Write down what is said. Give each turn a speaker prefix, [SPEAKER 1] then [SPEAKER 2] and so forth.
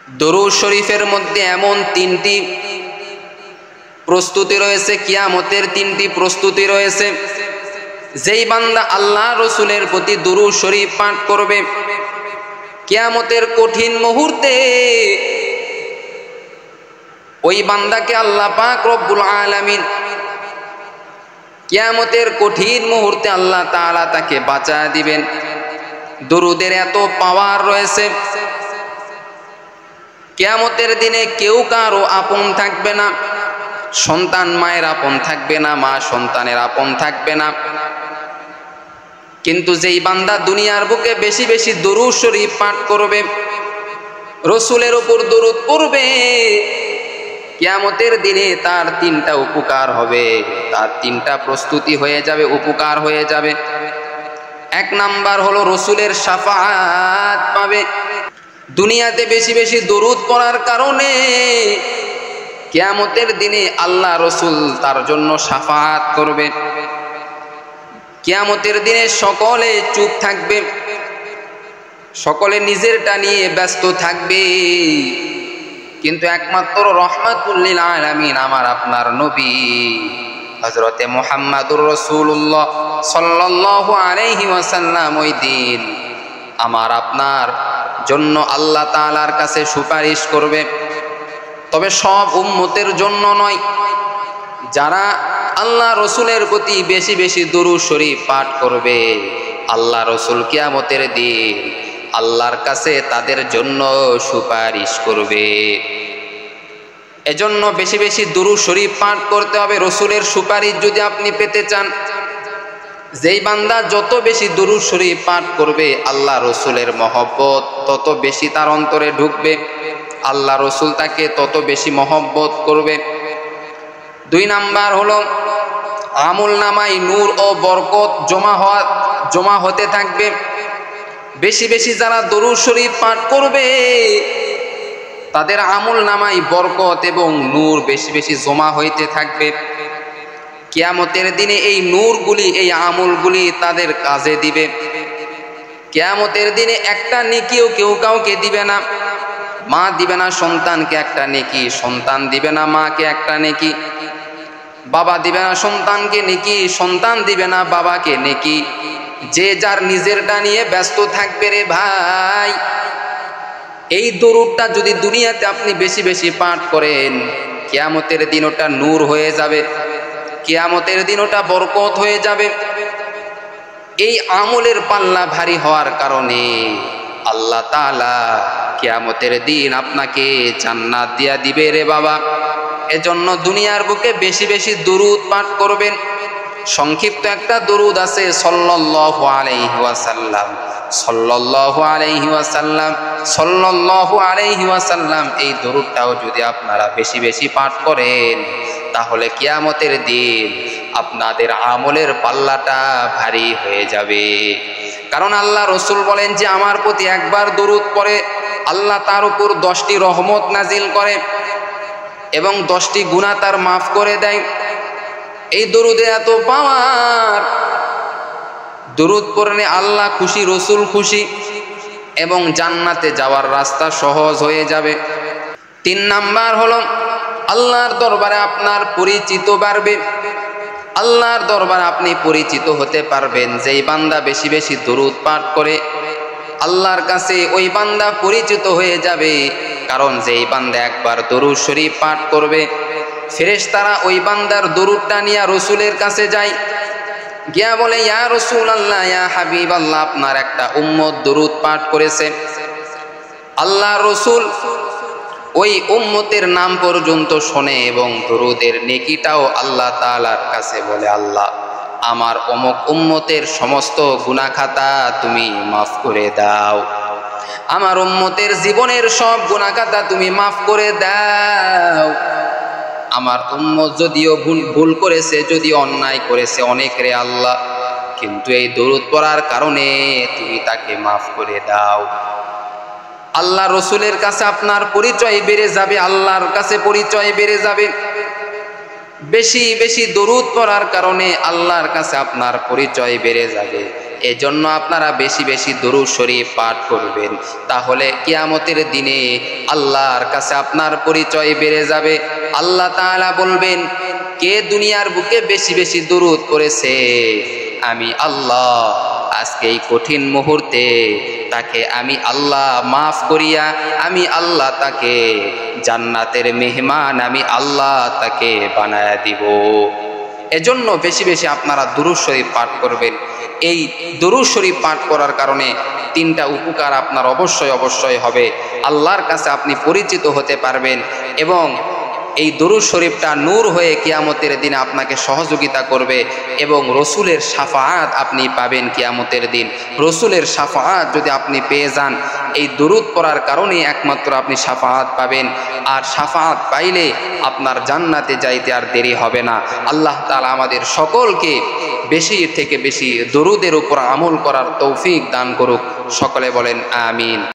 [SPEAKER 1] দরুদ শরীফের মধ্যে এমন তিনটি প্রস্তুতি রয়েছে, কিয়ামতের তিনটি প্রস্তুতি রয়েছে। যেই বান্দা আল্লাহ রসুলের প্রতি দরুদ শরীফ পাঠ করবে, কিয়ামতের কঠিন মুহূর্তে ওই বান্দাকে আল্লাহ পাক রব্বুল আলামিন কিয়ামতের কঠিন মুহূর্তে আল্লাহ তাআলা তাকে বাঁচায় দিবেন। দরুদের এত পাওয়ার রয়েছে, কিয়ামতের দিনে কেউ কারো আপন থাকবে না। সন্তান মায়ের আপন থাকবে না, মা সন্তানের আপন থাকবে না। কিন্তু যেই বান্দা দুনিয়ার বুকে বেশি বেশি দরুদ শরীফ পাঠ করবে, রসুলের উপর দরুদ পড়বে, কিয়ামতের দিনে তার তিনটা উপকার হবে, তার তিনটা প্রস্তুতি হয়ে যাবে, উপকার হয়ে যাবে। এক নাম্বার হলো রসুলের শাফাআত পাবে। দুনিয়াতে বেশি বেশি দরুদ পড়ার কারণে কিয়ামতের দিনে আল্লাহ রসুল তার জন্য শাফাআত করবে। কিয়ামতের দিনে সকলে চুপ থাকবে, সকলে নিজেরটা নিয়ে ব্যস্ত থাকবে, কিন্তু একমাত্র রহমাতুল লিল আলামিন আমার আপনার নবী হযরতে মুহাম্মাদুর রাসূলুল্লাহ সাল্লাল্লাহু আলাইহি ওয়াসাল্লাম ওই দিন আমার আপনার জন্য আল্লাহ তাআলার কাছে সুপারিশ করবে। তবে সব উম্মতের জন্য নয়, যারা আল্লাহ রসুলের প্রতি বেশি বেশি দরুদ শরীফ পাঠ করবে, আল্লাহ রসুল কিয়ামতের দিন আল্লাহর কাছে তাদের জন্য সুপারিশ করবে। এজন্য বেশি বেশি দরুদ শরীফ পাঠ করতে হবে রসুলের সুপারিশ যদি আপনি পেতে চান। যেই বান্দা যত বেশি দরুদ শরীফ পাঠ করবে, আল্লাহ রসুলের মহব্বত তত বেশি তার অন্তরে ঢুকবে, আল্লাহ রসুল তাকে তত বেশি মহব্বত করবে। দুই নাম্বার হলো আমল নামায় নূর ও বরকত জমা হতে থাকবে। বেশি বেশি যারা দরুদ শরীফ পাঠ করবে, তাদের আমল নামায় বরকত এবং নূর বেশি বেশি জমা হইতে থাকবে। কিয়ামতের দিনে এই নূরগুলি, এই আমলগুলি তাদের কাজে দিবে। কিয়ামতের দিনে একটা নেকিও কেউ কাউকে দিবে না। মা দিবে না সন্তানকে একটা নেকি, সন্তান দিবে না মাকে একটা নেকি, বাবা দিবে না সন্তানকে নেকি, সন্তান দিবে না বাবাকে নেকি। যে যার নিজেরটা নিয়ে ব্যস্ত থাকবে রে ভাই। এই দরুদটা যদি দুনিয়াতে আপনি বেশি বেশি পাঠ করেন, কিয়ামতের দিন ওটা নূর হয়ে যাবে, কিয়ামতের দিন ওটা বরকত হয়ে যাবে। এই আমলের পাল্লা ভারী হওয়ার কারণে আল্লাহ তাআলা কিয়ামতের দিন আপনাকে জান্নাত দিয়া দিবে রে বাবা। এজন্য দুনিয়ার বুকে বেশি বেশি দরুদ পাঠ করবেন। সংক্ষিপ্ত একটা দরুদ আছে, সাল্লাল্লাহু আলাইহি ওয়াসাল্লাম, সাল্লাল্লাহু আলাইহি ওয়াসাল্লাম, সাল্লাল্লাহু আলাইহি ওয়াসাল্লাম। এই দরুদটাও যদি আপনারা বেশি বেশি পাঠ করেন, তাহলে কিয়ামতের দিন আপনাদের আমলের পাল্লাটা ভারী হয়ে যাবে। কারণ আল্লাহ রসুল বলেন যে আমার প্রতি একবার দরুদ পড়ে আল্লাহ তার উপর 10টি রহমত নাজিল করে এবং 10টি গুনাহ তার মাফ করে দেয়। এই দরুদে এত পাওয়ার, দরুদ পড়লে আল্লাহ খুশি, রসুল খুশি এবং জান্নাতে যাওয়ার রাস্তা সহজ হয়ে যাবে। 3 নাম্বার হলো আল্লাহর দরবারে আপনার পরিচিত বাড়বে। আল্লাহর দরবারে আপনি পরিচিত হতে পারবেন। যেই বান্দা বেশি বেশি দরুদ পাঠ করে, আল্লাহর কাছে ওই বান্দা পরিচিত হয়ে যাবে। কারণ যেই বান্দা একবার দরুদ শরীফ পাঠ করবে, ফেরেশতারা ওই বান্দার দরুদটা নিয়ে রসুলের কাছে যায়, গিয়া বলে ইয়া রাসূলুল্লাহ, ইয়া হাবিবাল্লাহ, আপনার একটা উম্মত দরুদ পাঠ করেছে। আল্লাহ রসুল ওই উম্মতের নাম পর্যন্ত শোনে এবং দরুদের নেকিটাও আল্লাহ তাআলার কাছে বলে, আল্লাহ আমার অমুক উম্মতের সমস্ত গুনাহ খাতা তুমি মাফ করে দাও, আমার উম্মতের জীবনের সব গুনাহ খাতা তুমি মাফ করে দাও। আমার উম্মত যদিও ভুল করেছে, যদি অন্যায় করেছে অনেক রে আল্লাহ, কিন্তু এই দরুদ পড়ার কারণে তুমি তাকে মাফ করে দাও। আল্লাহ রসুলের কাছে আপনার পরিচয় বেড়ে যাবে, আল্লাহর কাছে পরিচয় বেড়ে যাবে। বেশি বেশি দরুদ পড়ার কারণে আল্লাহর কাছে আপনার পরিচয় বেড়ে যাবে। এজন্য আপনারা বেশি বেশি দুরূদ শরীফ পাঠ করবেন, তাহলে কিয়ামতের দিনে আল্লাহর কাছে আপনার পরিচয় বেড়ে যাবে। আল্লাহ তাআলা বলবেন, কে দুনিয়ার বুকে বেশি বেশি দুরূদ করেছে? আমি আল্লাহ। আজকে এই কঠিন মুহূর্তে তাকে আমি আল্লাহ মাফ করিয়া আমি আল্লাহ তাকে জান্নাতের মেহমান আমি আল্লাহ তাকে বানায়া দিব। এজন্য বেশি বেশি আপনারা দুরূদ শরীফ পাঠ করবেন। এই দুরূদ শরীফ পাঠ করার কারণে তিনটা উপকার আপনার অবশ্যই অবশ্যই হবে। আল্লাহর কাছে আপনি পরিচিত হতে পারবেন এবং এই দুরূদ শরীফটা নূর হয়ে কিয়ামতের দিনে আপনাকে সহযোগিতা করবে এবং রসুলের শাফাআত আপনি পাবেন কিয়ামতের দিন। রসুলের শাফাআত যদি আপনি পেয়ে যান, এই দুরূদ পড়ার কারণেই একমাত্র আপনি শাফাআত পাবেন। আর শাফাআত পাইলে আপনার জান্নাতে যাইতে আর দেরি হবে না। আল্লাহ তাআলা আমাদের সকলকে বেশি থেকে বেশি দুরূদের উপর আমল করার তৌফিক দান করুক। সকলে বলেন আমিন।